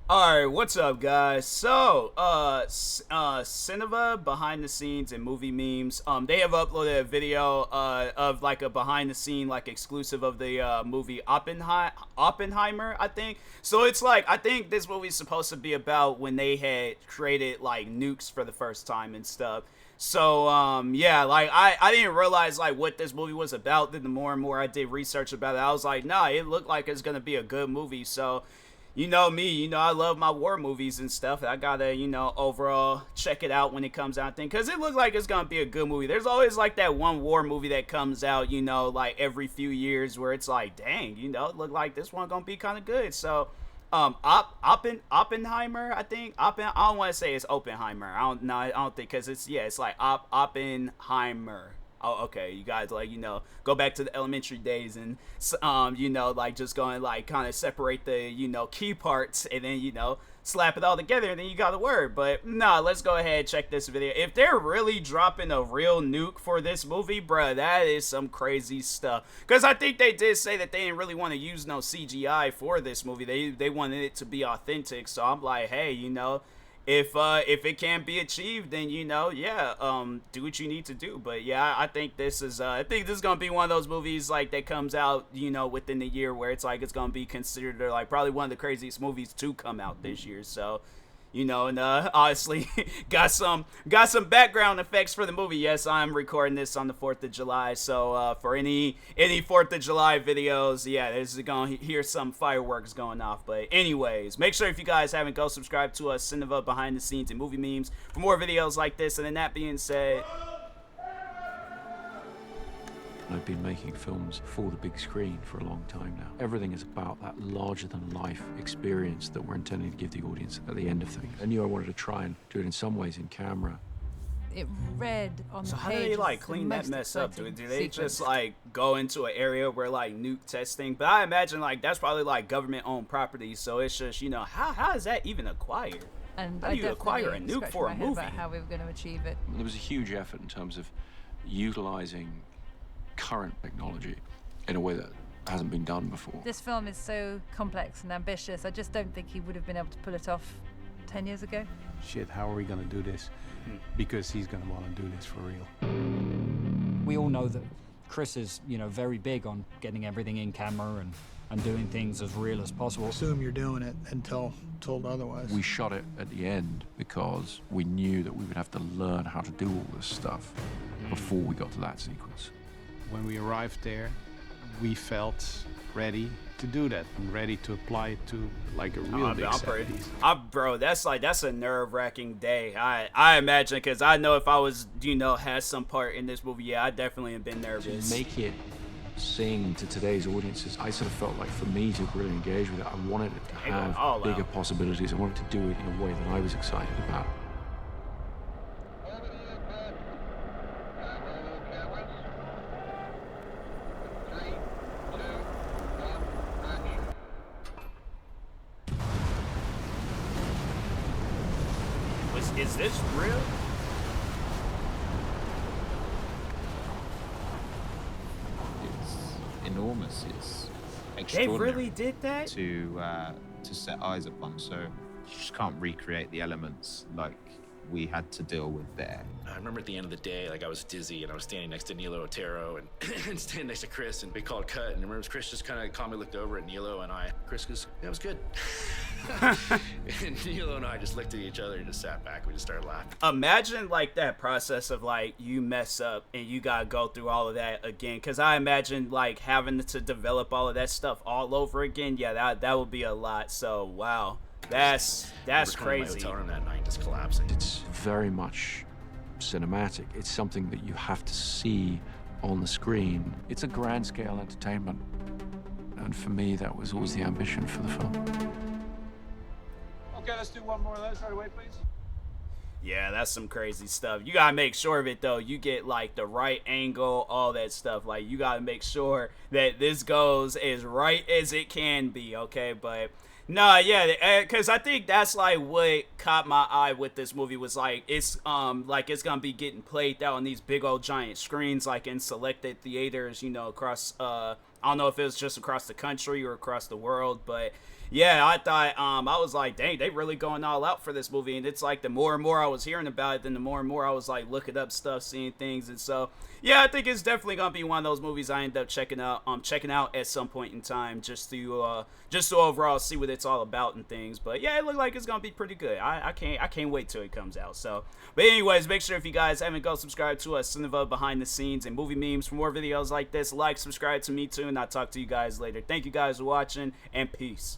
All right, what's up, guys? So, Cineva behind the scenes and movie memes. They have uploaded a video of like a behind the scene like exclusive of the movie Oppenheimer, I think. So it's like I think this movie's supposed to be about when they had created like nukes for the first time and stuff. So yeah, like I didn't realize like what this movie was about. Then the more and more I did research about it, I was like, nah, it looked like it's gonna be a good movie. So you know me, I love my war movies and stuff. I gotta, overall check it out when it comes out thing. Cause it looks like it's gonna be a good movie. There's always like that one war movie that comes out, like every few years where it's like, dang, it look like this one gonna be kind of good. So, Oppenheimer, I think. I don't want to say it's Oppenheimer. I don't think, cause it's like Oppenheimer. Oh, okay. You guys like go back to the elementary days and like just going like kind of separate the key parts and then slap it all together and then you got the word. But nah, let's go ahead and check this video. If they're really dropping a real nuke for this movie, bruh, that is some crazy stuff. Because I think they did say that they didn't really want to use no CGI for this movie. They wanted it to be authentic. So I'm like, hey, if it can't be achieved, then yeah, do what you need to do. But yeah, I think this is gonna be one of those movies like that comes out within the year where it's like it's gonna be considered like probably one of the craziest movies to come out this year. So and honestly, got some background effects for the movie. Yes, I'm recording this on the 4th of July, so for any 4th of July videos, yeah, there's gonna hear some fireworks going off. But anyways, make sure if you guys haven't, go subscribe to us, Cineva behind the scenes and movie memes for more videos like this. And then that being said, I've been making films for the big screen for a long time now. Everything is about that larger-than-life experience that we're intending to give the audience at the end of things. I knew I wanted to try and do it in some ways in camera. It read on the so page. how do they like clean that mess up? Do they just like go into an area where like nuke testing? But I imagine like that's probably like government-owned property, so it's just how is that even acquired? And how do you acquire a nuke for a movie? About how we were going to achieve it. There was a huge effort in terms of utilizing current technology in a way that hasn't been done before. This film is so complex and ambitious. I just don't think he would have been able to pull it off 10 years ago. Shit, how are we gonna do this? Because he's gonna want to do this for real. We all know that Chris is, very big on getting everything in camera and doing things as real as possible. Assume you're doing it until told otherwise. We shot it at the end because we knew that we would have to learn how to do all this stuff before we got to that sequence. When we arrived there, we felt ready to do that and ready to apply it to like a real big set piece. Bro, that's a nerve-wracking day. I imagine, because I know if I was had some part in this movie, yeah, I definitely have been nervous. To make it sing to today's audiences, I sort of felt like for me to really engage with it, I wanted it to have bigger possibilities. I wanted to do it in a way that I was excited about. Is this real? It's enormous. It's They extraordinary. really did that? To set eyes upon. So you just can't recreate the elements like we had to deal with there. I remember at the end of the day, like I was dizzy and I was standing next to Nilo Otero and, and standing next to Chris, and we called cut. And I remember Chris just kind of calmly looked over at Nilo and I. Chris goes, "That was good." And Nilo and I just looked at each other and just sat back. We just started laughing. Imagine like that process of like you mess up and you gotta go through all of that again. Cause I imagine like having to develop all of that stuff all over again. Yeah, that would be a lot. So wow. That's crazy. My hotel room that night just collapsing. It's very much cinematic. It's something that you have to see on the screen. It's a grand scale entertainment. And for me, that was always the ambition for the film. Okay, let's do one more of those right away, please. Yeah, that's some crazy stuff. You gotta make sure of it though. You get like the right angle, all that stuff. Like you gotta make sure that this goes as right as it can be, okay? But nah, yeah, because I think that's like what caught my eye with this movie was like it's gonna be getting played out on these big old giant screens, like in selected theaters, across I don't know if it was just across the country or across the world, but yeah, I thought I was like, dang, they really going all out for this movie. And it's like the more and more I was hearing about it, then the more and more I was like looking up stuff, seeing things. And so yeah, I think it's definitely gonna be one of those movies I end up checking out at some point in time, just to overall see what it's all about and things. But yeah, it looked like it's gonna be pretty good. I can't wait till it comes out. So, but anyways, make sure if you guys haven't, go subscribe to us, Cineva Behind the Scenes and Movie Memes for more videos like this. Like, subscribe to me too, and I'll talk to you guys later. Thank you guys for watching, and peace.